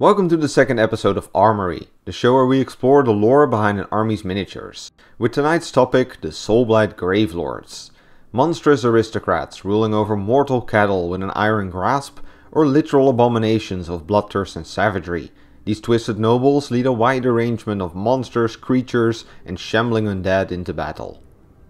Welcome to the second episode of Armory, the show where we explore the lore behind an army's miniatures, with tonight's topic the Soulblight Gravelords. Monstrous aristocrats ruling over mortal cattle with an iron grasp, or literal abominations of bloodthirst and savagery. These twisted nobles lead a wide arrangement of monsters, creatures, and shambling undead into battle.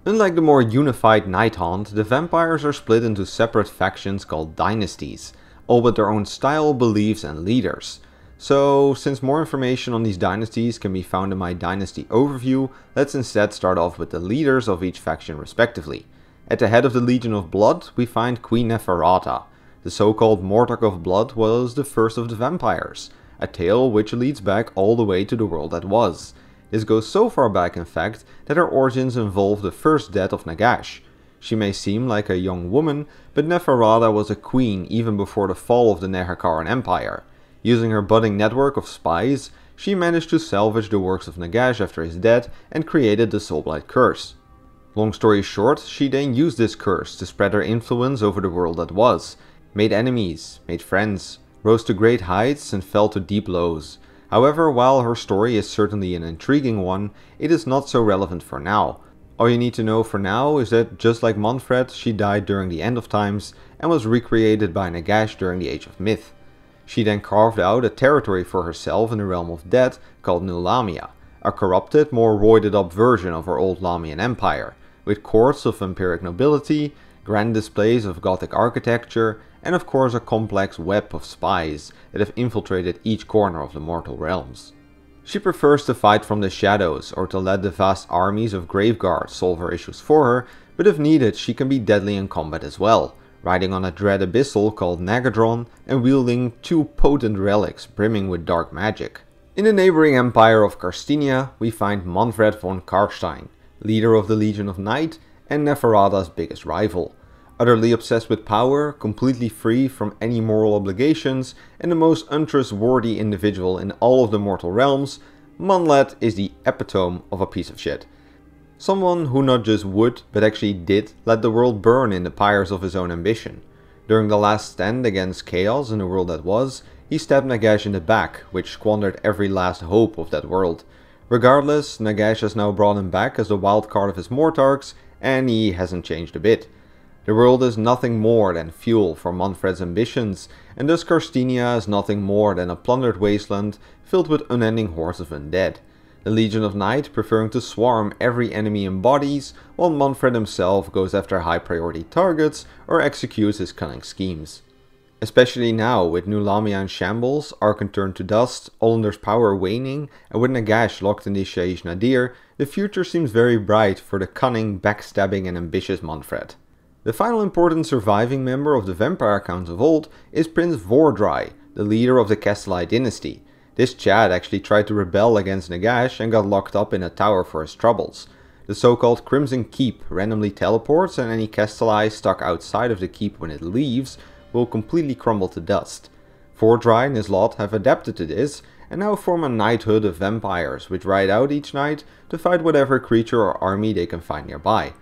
Unlike the more unified Night Haunt, the vampires are split into separate factions called dynasties, all with their own style, beliefs, and leaders. So, since more information on these dynasties can be found in my dynasty overview, let's instead start off with the leaders of each faction respectively. At the head of the Legion of Blood, we find Queen Neferata. The so-called Mortarch of Blood was the first of the vampires, a tale which leads back all the way to the world that was. This goes so far back in fact that her origins involve the first death of Nagash. She may seem like a young woman, but Neferata was a queen even before the fall of the Nehekharan Empire. Using her budding network of spies, she managed to salvage the works of Nagash after his death and created the Soulblight curse. Long story short, she then used this curse to spread her influence over the world that was, made enemies, made friends, rose to great heights and fell to deep lows. However, while her story is certainly an intriguing one, it is not so relevant for now. All you need to know for now is that just like Manfred, she died during the end of times and was recreated by Nagash during the Age of Myth. She then carved out a territory for herself in the realm of dead called New Lamia, a corrupted, more roided up version of her old Lamian empire, with courts of vampiric nobility, grand displays of Gothic architecture, and of course a complex web of spies that have infiltrated each corner of the mortal realms. She prefers to fight from the shadows or to let the vast armies of Graveguards solve her issues for her, but if needed she can be deadly in combat as well, riding on a dread abyssal called Nagadron and wielding two potent relics brimming with dark magic. In the neighboring empire of Karstinia we find Manfred von Karstein, leader of the Legion of Night and Neferata's biggest rival. Utterly obsessed with power, completely free from any moral obligations, and the most untrustworthy individual in all of the mortal realms, Manlet is the epitome of a piece of shit. Someone who not just would, but actually did let the world burn in the pyres of his own ambition. During the last stand against chaos in the world that was, he stabbed Nagash in the back, which squandered every last hope of that world. Regardless, Nagash has now brought him back as the wild card of his Mortarchs, and he hasn't changed a bit. The world is nothing more than fuel for Manfred's ambitions, and thus Karstinia is nothing more than a plundered wasteland filled with unending hordes of undead. The Legion of Night preferring to swarm every enemy in bodies, while Manfred himself goes after high priority targets or executes his cunning schemes. Especially now, with New Lamia in shambles, Arkan turned to dust, Ollander's power waning, and with Nagash locked in the Shaish Nadir, the future seems very bright for the cunning, backstabbing and ambitious Manfred. The final important surviving member of the vampire counts of old is Prince Vordry, the leader of the Castellite dynasty. This Chad actually tried to rebel against Nagash and got locked up in a tower for his troubles. The so-called Crimson Keep randomly teleports, and any Castellite stuck outside of the keep when it leaves will completely crumble to dust. Vordry and his lot have adapted to this and now form a knighthood of vampires which ride out each night to fight whatever creature or army they can find nearby,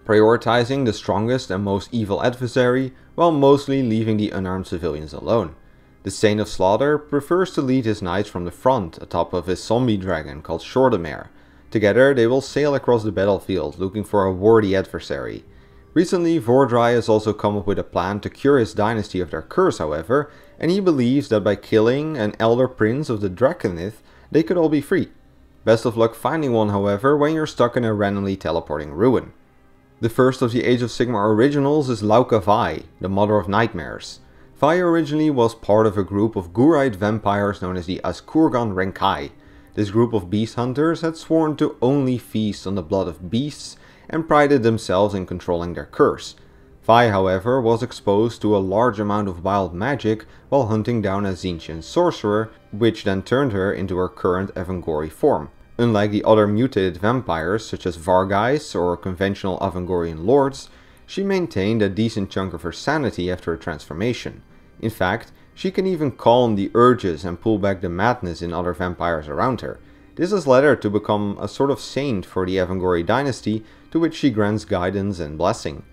prioritizing the strongest and most evil adversary while mostly leaving the unarmed civilians alone. The Saint of Slaughter prefers to lead his knights from the front atop of his zombie dragon called Shordemare. Together they will sail across the battlefield looking for a worthy adversary. Recently Vordry has also come up with a plan to cure his dynasty of their curse however, and he believes that by killing an elder prince of the Draconith they could all be free. Best of luck finding one however when you're stuck in a randomly teleporting ruin. The first of the Age of Sigmar originals is Lauka Vai, the Mother of Nightmares. Vai originally was part of a group of Gurite vampires known as the Askurgan Renkai. This group of beast hunters had sworn to only feast on the blood of beasts and prided themselves in controlling their curse. Vai, however, was exposed to a large amount of wild magic while hunting down a Tzeentchian sorcerer, which then turned her into her current Avangori form. Unlike the other mutated vampires such as Vargheists or conventional Avangorian lords, she maintained a decent chunk of her sanity after her transformation. In fact, she can even calm the urges and pull back the madness in other vampires around her. This has led her to become a sort of saint for the Avangori dynasty, to which she grants guidance and blessing.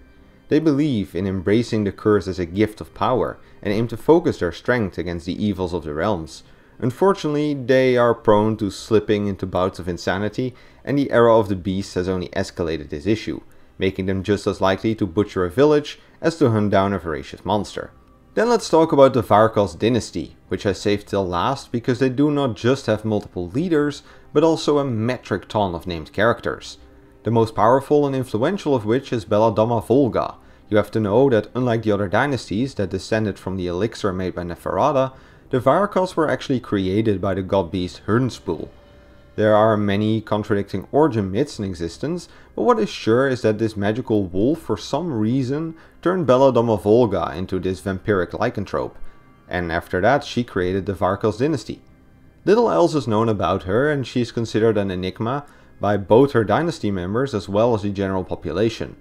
They believe in embracing the curse as a gift of power, and aim to focus their strength against the evils of the realms. Unfortunately, they are prone to slipping into bouts of insanity, and the era of the beast has only escalated this issue, making them just as likely to butcher a village as to hunt down a voracious monster. Then let's talk about the Varkos dynasty, which I saved till last because they do not just have multiple leaders, but also a metric ton of named characters. The most powerful and influential of which is Belladamma Volga. You have to know that unlike the other dynasties that descended from the elixir made by Neferata, the Varkos were actually created by the god beast Hurnspool. There are many contradicting origin myths in existence, but what is sure is that this magical wolf for some reason turned Belladamma Volga into this vampiric lycanthrope, and after that she created the Varkos dynasty. Little else is known about her, and she is considered an enigma by both her dynasty members as well as the general population.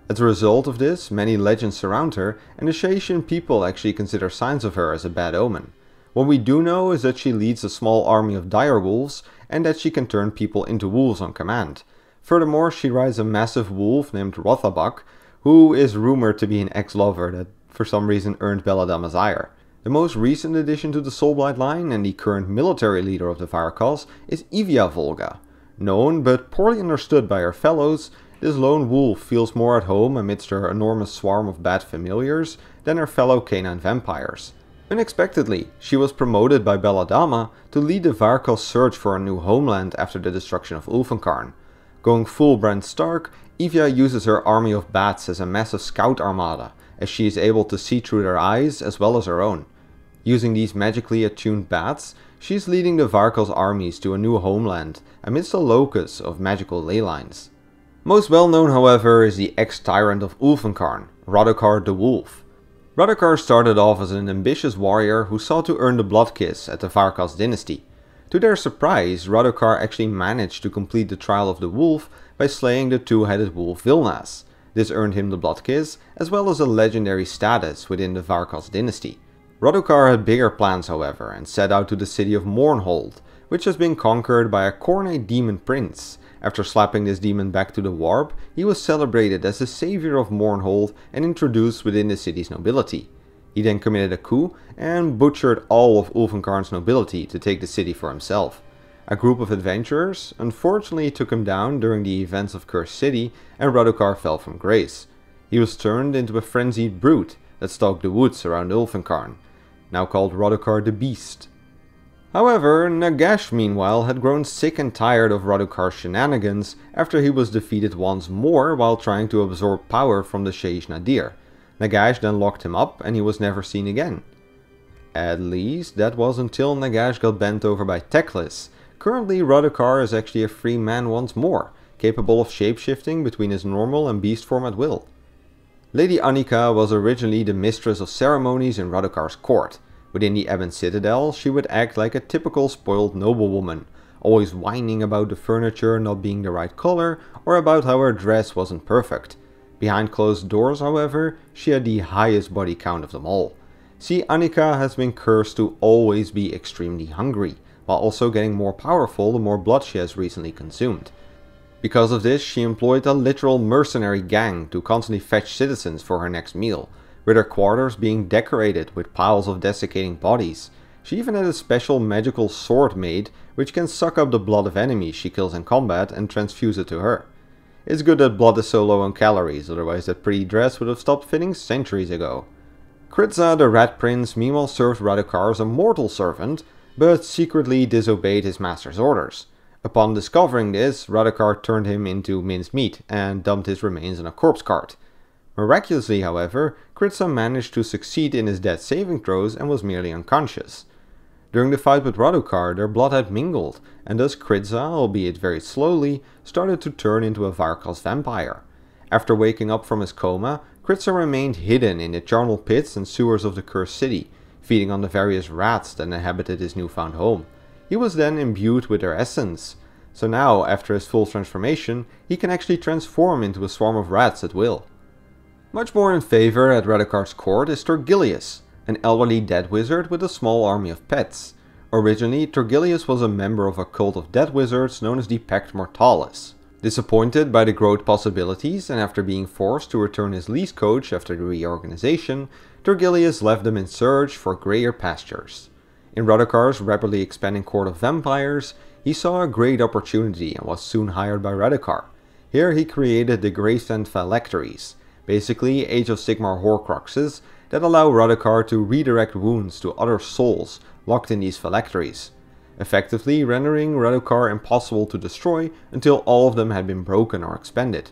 As a result of this, many legends surround her, and the Shaetian people actually consider signs of her as a bad omen. What we do know is that she leads a small army of dire wolves, and that she can turn people into wolves on command. Furthermore, she rides a massive wolf named Rothabak, who is rumored to be an ex-lover that for some reason earned Belladamma's ire. The most recent addition to the Soulblight line and the current military leader of the Varkos is Ivia Volga. Known but poorly understood by her fellows, this lone wolf feels more at home amidst her enormous swarm of bad familiars than her fellow canine vampires. Unexpectedly, she was promoted by Belladamma to lead the Varkos search for a new homeland after the destruction of Ulfenkarn. Going full Bran Stark, Ivia uses her army of bats as a massive scout armada, as she is able to see through their eyes as well as her own. Using these magically attuned bats, she is leading the Varkos armies to a new homeland amidst a locus of magical ley lines. Most well known, however, is the ex-tyrant of Ulfenkarn, Radukar the Wolf. Radukar started off as an ambitious warrior who sought to earn the blood kiss at the Varkos dynasty. To their surprise, Radukar actually managed to complete the trial of the wolf by slaying the two-headed wolf Vilnas. This earned him the blood kiss, as well as a legendary status within the Varkos dynasty. Radukar had bigger plans, however, and set out to the city of Mournhold, which has been conquered by a Khornate demon prince. After slapping this demon back to the warp, he was celebrated as the savior of Mournhold and introduced within the city's nobility. He then committed a coup and butchered all of Ulfenkarn's nobility to take the city for himself. A group of adventurers unfortunately took him down during the events of Cursed City, and Radukar fell from grace. He was turned into a frenzied brute that stalked the woods around Ulfenkarn, now called Radukar the Beast. However, Nagash meanwhile had grown sick and tired of Radukar's shenanigans after he was defeated once more while trying to absorb power from the Sheish Nadir. Nagash then locked him up and he was never seen again. At least that was until Nagash got bent over by Teclis. Currently Radukar is actually a free man once more, capable of shapeshifting between his normal and beast form at will. Lady Annika was originally the mistress of ceremonies in Radukar's court. Within the Ebon Citadel, she would act like a typical spoiled noblewoman, always whining about the furniture not being the right color or about how her dress wasn't perfect. Behind closed doors, however, she had the highest body count of them all. See, Annika has been cursed to always be extremely hungry, while also getting more powerful the more blood she has recently consumed. Because of this, she employed a literal mercenary gang to constantly fetch citizens for her next meal, with her quarters being decorated with piles of desiccating bodies. She even had a special magical sword made, which can suck up the blood of enemies she kills in combat and transfuse it to her. It's good that blood is so low on calories, otherwise that pretty dress would have stopped fitting centuries ago. Kritza the Rat Prince meanwhile served Radukar as a mortal servant, but secretly disobeyed his master's orders. Upon discovering this, Radukar turned him into minced meat and dumped his remains in a corpse cart. Miraculously, however, Kritza managed to succeed in his death saving throws and was merely unconscious. During the fight with Radukar, their blood had mingled, and thus Kritza, albeit very slowly, started to turn into a Varkos vampire. After waking up from his coma, Kritza remained hidden in the charnel pits and sewers of the Cursed City, feeding on the various rats that inhabited his newfound home. He was then imbued with their essence, so now, after his full transformation, he can actually transform into a swarm of rats at will. Much more in favor at Radukar's court is Torgilius, an elderly dead wizard with a small army of pets. Originally, Torgilius was a member of a cult of dead wizards known as the Pact Mortalis. Disappointed by the growth possibilities and after being forced to return his least coach after the reorganization, Torgilius left them in search for grayer pastures. In Radokar's rapidly expanding court of vampires, he saw a great opportunity and was soon hired by Radokar. Here he created the Gravesend Phylacteries, basically Age of Sigmar Horcruxes that allow Radokar to redirect wounds to other souls locked in these phylacteries, effectively rendering Radokar impossible to destroy until all of them had been broken or expended.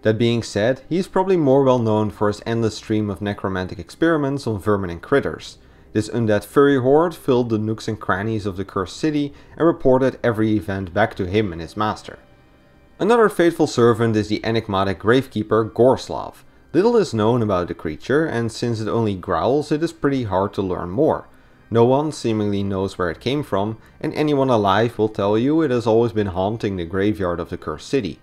That being said, he is probably more well known for his endless stream of necromantic experiments on vermin and critters. This undead furry horde filled the nooks and crannies of the cursed city and reported every event back to him and his master. Another faithful servant is the enigmatic gravekeeper Gorslav. Little is known about the creature, and since it only growls, it is pretty hard to learn more. No one seemingly knows where it came from, and anyone alive will tell you it has always been haunting the graveyard of the cursed city.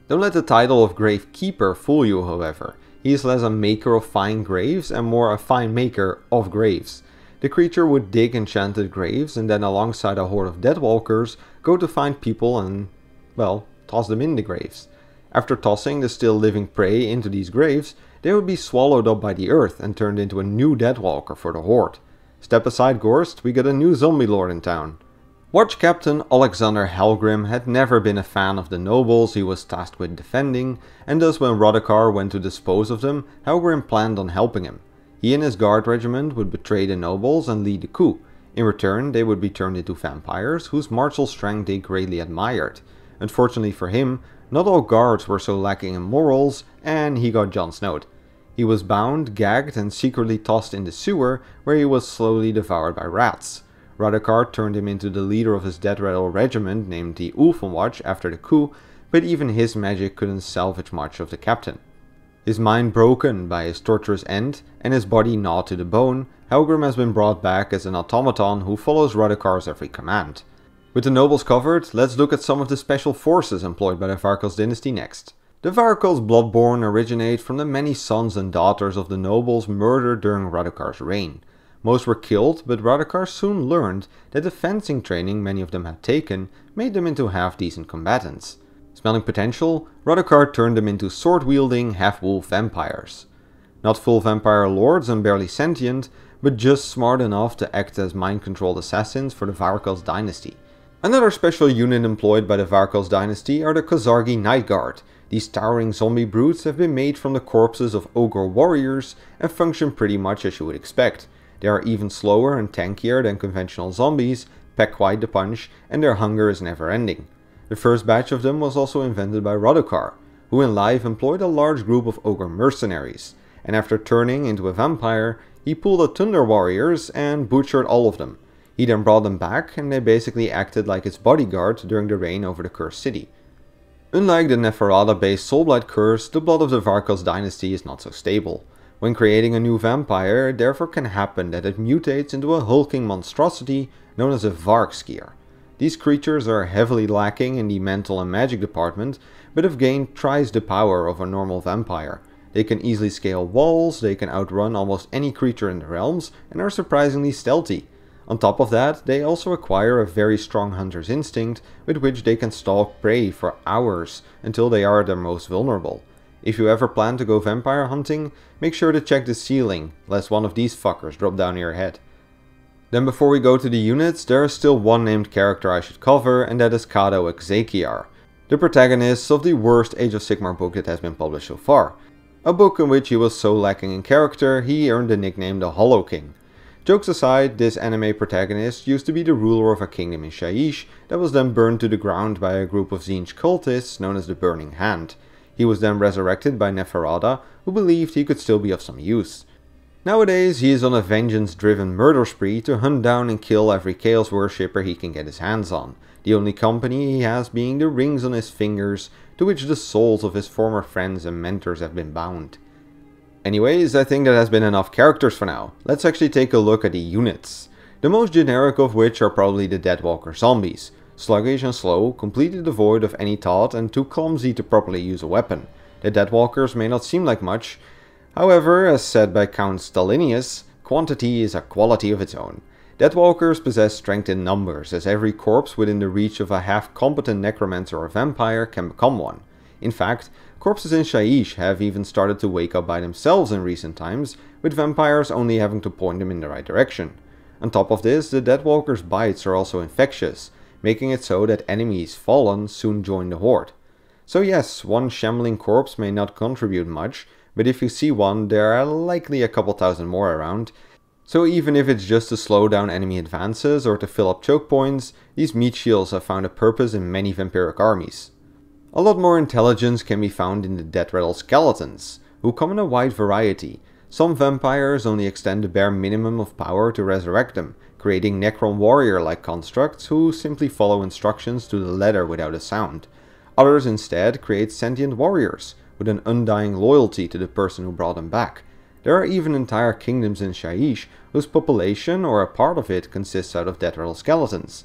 Don't let the title of Gravekeeper fool you, however. He is less a maker of fine graves and more a fine maker of graves. The creature would dig enchanted graves and then alongside a horde of deadwalkers go to find people and, well, toss them in the graves. After tossing the still living prey into these graves, they would be swallowed up by the earth and turned into a new deadwalker for the horde. Step aside, Gorst, we got a new zombie lord in town. Watch Captain Alexander Helgrim had never been a fan of the nobles he was tasked with defending, and thus when Radokar went to dispose of them, Helgrim planned on helping him. He and his guard regiment would betray the nobles and lead the coup. In return, they would be turned into vampires, whose martial strength they greatly admired. Unfortunately for him, not all guards were so lacking in morals, and he got Jon Snowed. He was bound, gagged, and secretly tossed in the sewer, where he was slowly devoured by rats. Radokar turned him into the leader of his dead rattle regiment named the Ulfenwatch after the coup, but even his magic couldn't salvage much of the captain. His mind broken by his torturous end, and his body gnawed to the bone, Helgrim has been brought back as an automaton who follows Radokar's every command. With the nobles covered, let's look at some of the special forces employed by the Varkos dynasty next. The Varkos Bloodborne originate from the many sons and daughters of the nobles murdered during Radokar's reign. Most were killed, but Radokar soon learned that the fencing training many of them had taken made them into half-decent combatants. Smelling potential, Radokar turned them into sword-wielding, half-wolf vampires. Not full vampire lords and barely sentient, but just smart enough to act as mind-controlled assassins for the Varkos dynasty. Another special unit employed by the Varkos dynasty are the Kozargi Night Guard. These towering zombie brutes have been made from the corpses of ogre warriors and function pretty much as you would expect. They are even slower and tankier than conventional zombies, pack quite the punch, and their hunger is never ending. The first batch of them was also invented by Radokar, who in life employed a large group of ogre mercenaries, and after turning into a vampire, he pulled the Thunder Warriors and butchered all of them. He then brought them back, and they basically acted like his bodyguard during the reign over the cursed city. Unlike the Neferada-based Soulblight curse, the blood of the Varkos dynasty is not so stable. When creating a new vampire, it therefore can happen that it mutates into a hulking monstrosity known as a Varkskier. These creatures are heavily lacking in the mental and magic department, but have gained thrice the power of a normal vampire. They can easily scale walls, they can outrun almost any creature in the realms, and are surprisingly stealthy. On top of that, they also acquire a very strong hunter's instinct, with which they can stalk prey for hours until they are at their most vulnerable. If you ever plan to go vampire hunting, make sure to check the ceiling, lest one of these fuckers drop down your head. Then before we go to the units, there is still one named character I should cover, and that is Kado Exekiar, the protagonist of the worst Age of Sigmar book that has been published so far. A book in which he was so lacking in character, he earned the nickname the Hollow King. Jokes aside, this anime protagonist used to be the ruler of a kingdom in Shaiish that was then burned to the ground by a group of Tzeentch cultists known as the Burning Hand. He was then resurrected by Neferada, who believed he could still be of some use. Nowadays, he is on a vengeance-driven murder spree to hunt down and kill every Chaos worshipper he can get his hands on, the only company he has being the rings on his fingers to which the souls of his former friends and mentors have been bound. Anyways, I think that has been enough characters for now. Let's actually take a look at the units. The most generic of which are probably the Deadwalker zombies. Sluggish and slow, completely devoid of any thought and too clumsy to properly use a weapon. The Deadwalkers may not seem like much. However, as said by Count Stalinius, quantity is a quality of its own. Deadwalkers possess strength in numbers, as every corpse within the reach of a half-competent necromancer or vampire can become one. In fact, corpses in Shaiish have even started to wake up by themselves in recent times, with vampires only having to point them in the right direction. On top of this, the Deadwalker's bites are also infectious, making it so that enemies fallen soon join the horde. So yes, one shambling corpse may not contribute much, but if you see one, there are likely a couple thousand more around. So even if it's just to slow down enemy advances or to fill up choke points, these meat shields have found a purpose in many vampiric armies. A lot more intelligence can be found in the death-rattle skeletons, who come in a wide variety. Some vampires only extend the bare minimum of power to resurrect them, creating Necron warrior-like constructs who simply follow instructions to the letter without a sound. Others instead create sentient warriors, with an undying loyalty to the person who brought them back. There are even entire kingdoms in Shaiish whose population or a part of it consists out of death-rattle skeletons.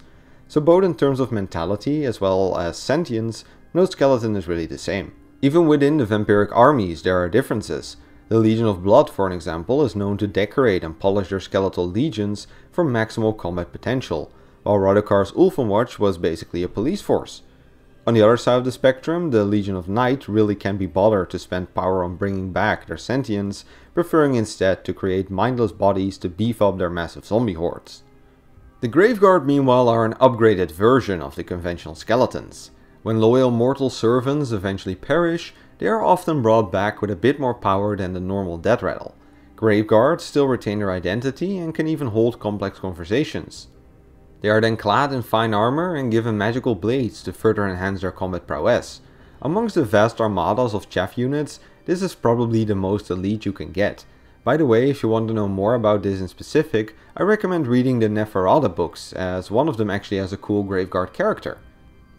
So both in terms of mentality as well as sentience, no skeleton is really the same. Even within the vampiric armies there are differences. The Legion of Blood, for an example, is known to decorate and polish their skeletal legions for maximal combat potential, while Radokar's Ulfenwatch was basically a police force. On the other side of the spectrum, the Legion of Night really can't be bothered to spend power on bringing back their sentience, preferring instead to create mindless bodies to beef up their massive zombie hordes. The Graveguard meanwhile are an upgraded version of the conventional skeletons. When loyal mortal servants eventually perish, they are often brought back with a bit more power than the normal death rattle. Graveguards still retain their identity and can even hold complex conversations. They are then clad in fine armor and given magical blades to further enhance their combat prowess. Amongst the vast armadas of chaff units, this is probably the most elite you can get. By the way, if you want to know more about this in specific, I recommend reading the Neferata books, as one of them actually has a cool Graveguard character.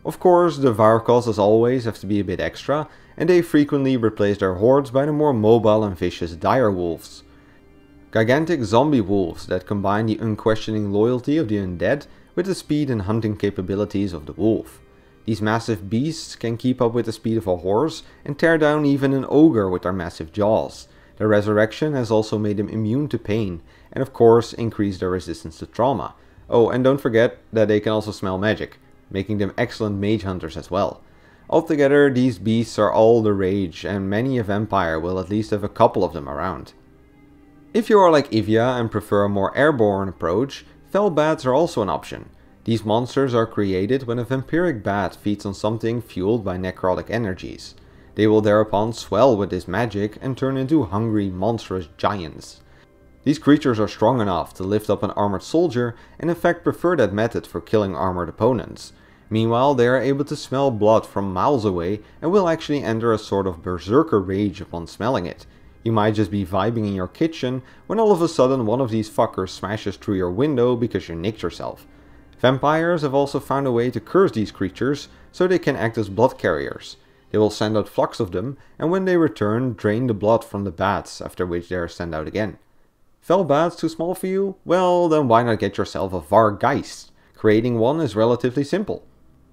Of course, the Varkos as always have to be a bit extra, and they frequently replace their hordes by the more mobile and vicious dire wolves. Gigantic zombie wolves that combine the unquestioning loyalty of the undead with the speed and hunting capabilities of the wolf. These massive beasts can keep up with the speed of a horse and tear down even an ogre with their massive jaws. Their resurrection has also made them immune to pain, and of course increased their resistance to trauma. Oh, and don't forget that they can also smell magic, making them excellent mage hunters as well. Altogether, these beasts are all the rage, and many a vampire will at least have a couple of them around. If you are like Ivia and prefer a more airborne approach, fell bats are also an option. These monsters are created when a vampiric bat feeds on something fueled by necrotic energies. They will thereupon swell with this magic and turn into hungry, monstrous giants. These creatures are strong enough to lift up an armored soldier and in fact prefer that method for killing armored opponents. Meanwhile, they are able to smell blood from miles away and will actually enter a sort of berserker rage upon smelling it. You might just be vibing in your kitchen when all of a sudden one of these fuckers smashes through your window because you nicked yourself. Vampires have also found a way to curse these creatures so they can act as blood carriers. They will send out flocks of them, and when they return, drain the blood from the bats, after which they are sent out again. Fell bats too small for you? Well, then why not get yourself a Vargeist? Creating one is relatively simple.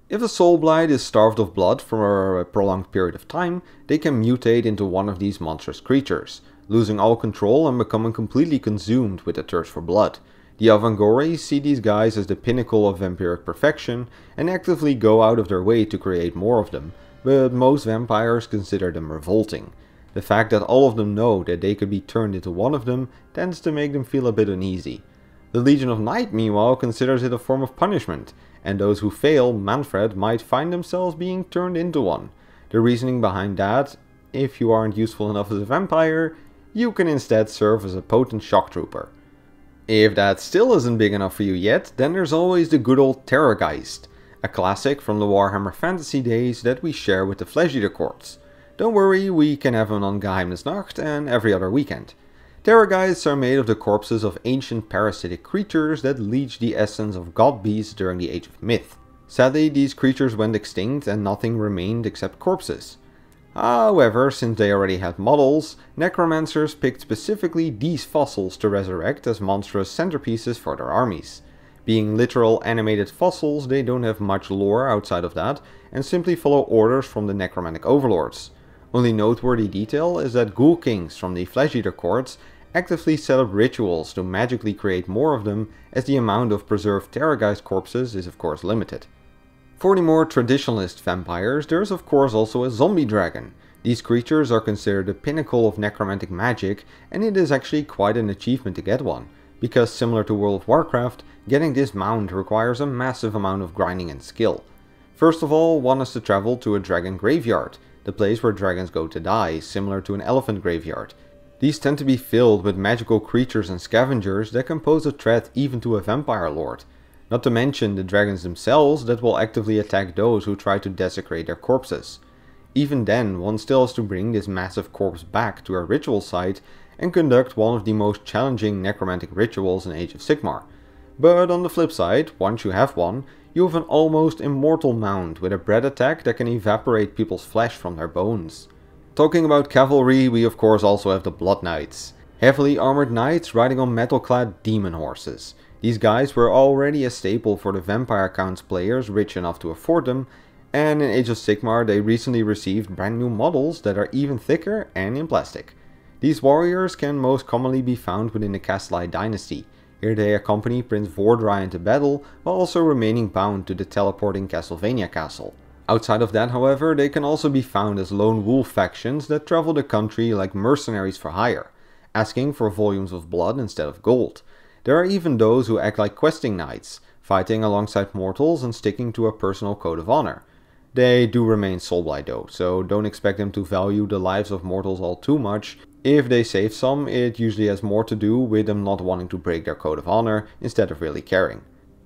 If a Soulblight is starved of blood for a prolonged period of time, they can mutate into one of these monstrous creatures, losing all control and becoming completely consumed with a thirst for blood. The Avangori see these guys as the pinnacle of vampiric perfection and actively go out of their way to create more of them, but most vampires consider them revolting. The fact that all of them know that they could be turned into one of them tends to make them feel a bit uneasy. The Legion of Night meanwhile considers it a form of punishment, and those who fail, Manfred, might find themselves being turned into one. The reasoning behind that, if you aren't useful enough as a vampire, you can instead serve as a potent shock trooper. If that still isn't big enough for you yet, then there's always the good old Terrorgeist, a classic from the Warhammer Fantasy days that we share with the Flesh Eater Courts. Don't worry, we can have one on Geheimnisnacht and every other weekend. Terrorgeists are made of the corpses of ancient parasitic creatures that leech the essence of god beasts during the Age of Myth. Sadly, these creatures went extinct and nothing remained except corpses. However, since they already had models, necromancers picked specifically these fossils to resurrect as monstrous centerpieces for their armies. Being literal animated fossils, they don't have much lore outside of that and simply follow orders from the necromantic overlords. Only noteworthy detail is that Ghoul Kings from the Flesh Eater Courts actively set up rituals to magically create more of them, as the amount of preserved Terrorgeist corpses is of course limited. For the more traditionalist vampires, there is of course also a zombie dragon. These creatures are considered the pinnacle of necromantic magic, and it is actually quite an achievement to get one. because similar to World of Warcraft, getting this mount requires a massive amount of grinding and skill. First of all, one is to travel to a dragon graveyard, the place where dragons go to die, similar to an elephant graveyard. These tend to be filled with magical creatures and scavengers that can pose a threat even to a vampire lord. Not to mention the dragons themselves that will actively attack those who try to desecrate their corpses. Even then, one still has to bring this massive corpse back to a ritual site and conduct one of the most challenging necromantic rituals in Age of Sigmar. But on the flip side, once you have one, you have an almost immortal mount with a breath attack that can evaporate people's flesh from their bones. Talking about cavalry, we of course also have the Blood Knights. Heavily armored knights riding on metal-clad demon horses. These guys were already a staple for the Vampire Counts players rich enough to afford them, and in Age of Sigmar they recently received brand new models that are even thicker and in plastic. These warriors can most commonly be found within the Castlite dynasty. Here they accompany Prince Vordry into battle, while also remaining bound to the teleporting Castlevania castle. Outside of that, however, they can also be found as lone wolf factions that travel the country like mercenaries for hire, asking for volumes of blood instead of gold. There are even those who act like questing knights, fighting alongside mortals and sticking to a personal code of honor. They do remain Soulblight though, so don't expect them to value the lives of mortals all too much. If they save some, it usually has more to do with them not wanting to break their code of honor instead of really caring.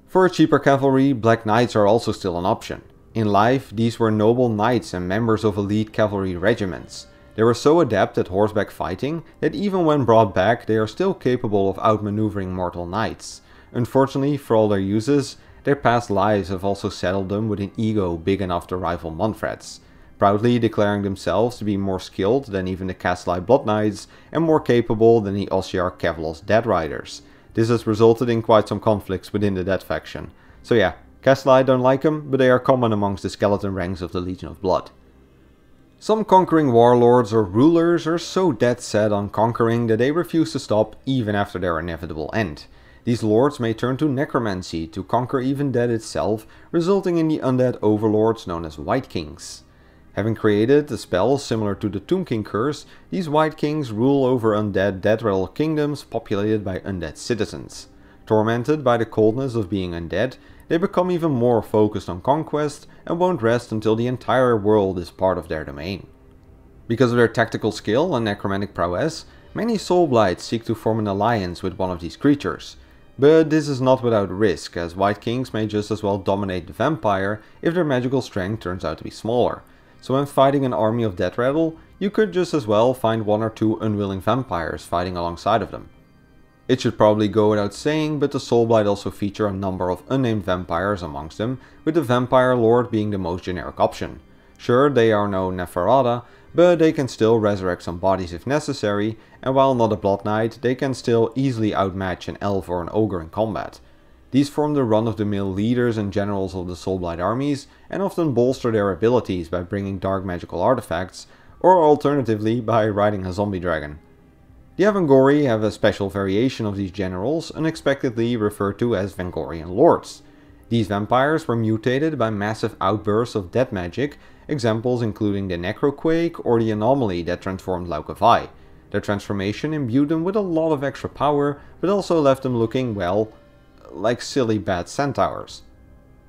For a cheaper cavalry, Black Knights are also still an option. In life, these were noble knights and members of elite cavalry regiments. They were so adept at horseback fighting that even when brought back they are still capable of outmaneuvering mortal knights. Unfortunately for all their uses, their past lives have also saddled them with an ego big enough to rival Monfreds, proudly declaring themselves to be more skilled than even the Castlite Blood Knights and more capable than the Ossiarch Kevlos Dead Riders. This has resulted in quite some conflicts within the Dead faction. So yeah, Castlite don't like them, but they are common amongst the skeleton ranks of the Legion of Blood. Some conquering warlords or rulers are so dead set on conquering that they refuse to stop even after their inevitable end. These lords may turn to necromancy to conquer even death itself, resulting in the undead overlords known as White Kings. Having created a spell similar to the Tomb King curse, these White Kings rule over undead dead rattle kingdoms populated by undead citizens. Tormented by the coldness of being undead, they become even more focused on conquest and won't rest until the entire world is part of their domain. Because of their tactical skill and necromantic prowess, many Soulblights seek to form an alliance with one of these creatures. But this is not without risk, as White Kings may just as well dominate the vampire if their magical strength turns out to be smaller. So when fighting an army of death rattle, you could just as well find one or two unwilling vampires fighting alongside of them. It should probably go without saying, but the Soulblight also feature a number of unnamed vampires amongst them, with the Vampire Lord being the most generic option. Sure, they are no Neferata, but they can still resurrect some bodies if necessary, and while not a Blood Knight, they can still easily outmatch an elf or an ogre in combat. These form the run-of-the-mill leaders and generals of the Soulblight armies, and often bolster their abilities by bringing dark magical artifacts, or alternatively by riding a zombie dragon. The Avangori have a special variation of these generals, unexpectedly referred to as Vangorian Lords. These vampires were mutated by massive outbursts of death magic, examples including the Necroquake or the anomaly that transformed Laukavai. Their transformation imbued them with a lot of extra power, but also left them looking, well, like silly bad centaurs.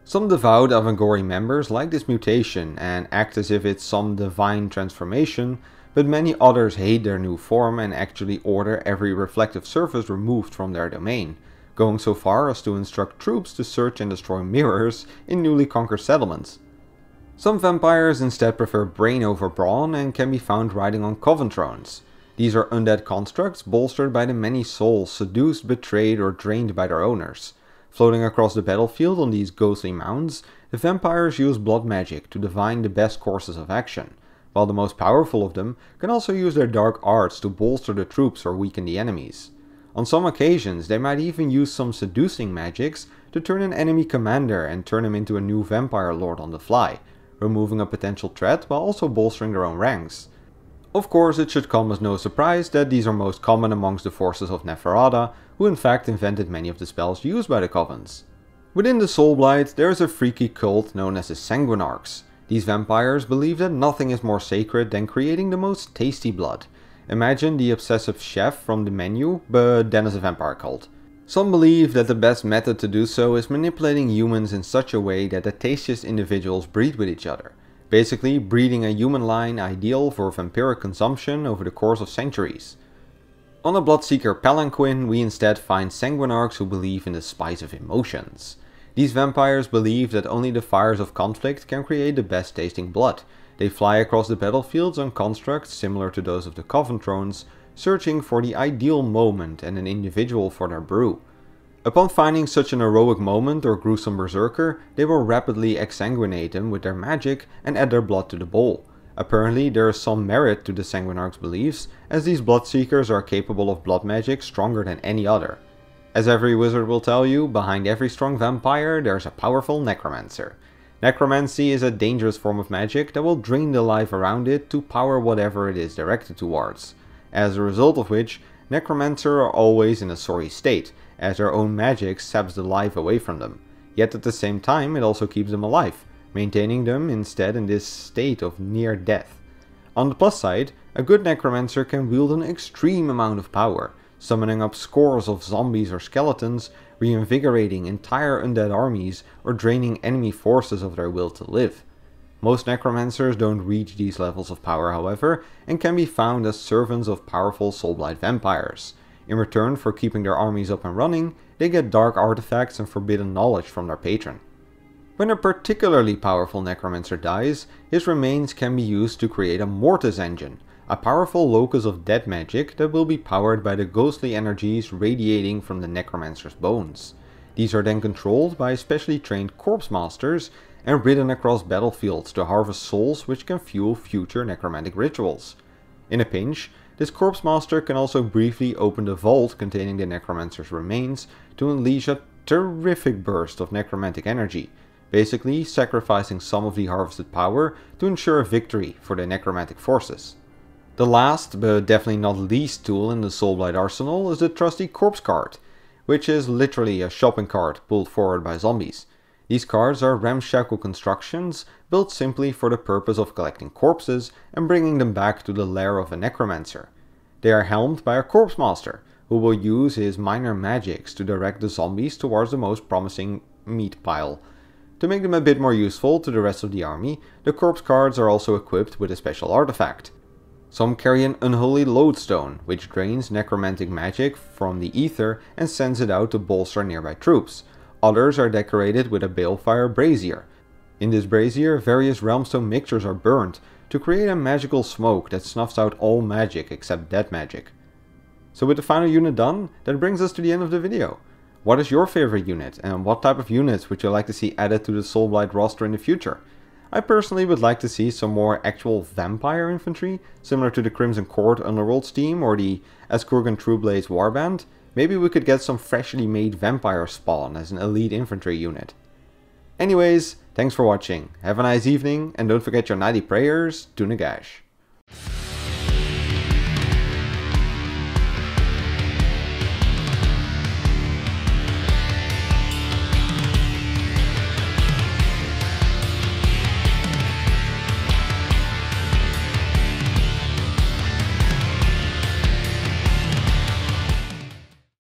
Some devout Avangori members like this mutation and act as if it's some divine transformation, but many others hate their new form and actually order every reflective surface removed from their domain, going so far as to instruct troops to search and destroy mirrors in newly conquered settlements. Some vampires instead prefer brain over brawn and can be found riding on coven thrones. These are undead constructs bolstered by the many souls seduced, betrayed or drained by their owners. Floating across the battlefield on these ghostly mounds, the vampires use blood magic to divine the best courses of action, while the most powerful of them can also use their dark arts to bolster the troops or weaken the enemies. On some occasions they might even use some seducing magics to turn an enemy commander and turn him into a new vampire lord on the fly, removing a potential threat while also bolstering their own ranks. Of course, it should come as no surprise that these are most common amongst the forces of Neferata, who in fact invented many of the spells used by the covens. Within the Soulblight there is a freaky cult known as the Sanguinarchs. These vampires believe that nothing is more sacred than creating the most tasty blood. Imagine the obsessive chef from the menu, but then as a vampire cult. Some believe that the best method to do so is manipulating humans in such a way that the tastiest individuals breed with each other, basically breeding a human line ideal for vampiric consumption over the course of centuries. On the Bloodseeker palanquin, we instead find sanguinarchs who believe in the spice of emotions. These vampires believe that only the fires of conflict can create the best tasting blood. They fly across the battlefields on constructs similar to those of the Coven Thrones, searching for the ideal moment and an individual for their brew. Upon finding such an heroic moment or gruesome berserker, they will rapidly exsanguinate them with their magic and add their blood to the bowl. Apparently there is some merit to the Sanguinarch's beliefs, as these Bloodseekers are capable of blood magic stronger than any other. As every wizard will tell you, behind every strong vampire there's a powerful necromancer. Necromancy is a dangerous form of magic that will drain the life around it to power whatever it is directed towards. As a result of which, necromancers are always in a sorry state, as their own magic saps the life away from them. Yet at the same time it also keeps them alive, maintaining them instead in this state of near death. On the plus side, a good necromancer can wield an extreme amount of power, summoning up scores of zombies or skeletons, reinvigorating entire undead armies, or draining enemy forces of their will to live. Most necromancers don't reach these levels of power, however, and can be found as servants of powerful Soulblight vampires. In return for keeping their armies up and running, they get dark artifacts and forbidden knowledge from their patron. When a particularly powerful necromancer dies, his remains can be used to create a Mortis engine, a powerful locus of dead magic that will be powered by the ghostly energies radiating from the necromancer's bones. These are then controlled by specially trained corpse masters and ridden across battlefields to harvest souls which can fuel future necromantic rituals. In a pinch, this corpse master can also briefly open the vault containing the necromancer's remains to unleash a terrific burst of necromantic energy, basically sacrificing some of the harvested power to ensure a victory for the necromantic forces. The last, but definitely not least tool in the Soulblight arsenal is the trusty corpse cart, which is literally a shopping cart pulled forward by zombies. These carts are ramshackle constructions built simply for the purpose of collecting corpses and bringing them back to the lair of a necromancer. They are helmed by a corpse master, who will use his minor magics to direct the zombies towards the most promising meat pile. To make them a bit more useful to the rest of the army, the corpse carts are also equipped with a special artifact. Some carry an unholy lodestone, which drains necromantic magic from the ether and sends it out to bolster nearby troops. Others are decorated with a balefire brazier. In this brazier, various realmstone mixtures are burned to create a magical smoke that snuffs out all magic except dead magic. So with the final unit done, that brings us to the end of the video. What is your favorite unit, and what type of units would you like to see added to the Soulblight roster in the future? I personally would like to see some more actual vampire infantry, similar to the Crimson Court Underworlds team or the Askurgan Trueblaze warband. Maybe we could get some freshly made vampire spawn as an elite infantry unit. Anyways, thanks for watching, have a nice evening, and don't forget your nightly prayers to Nagash.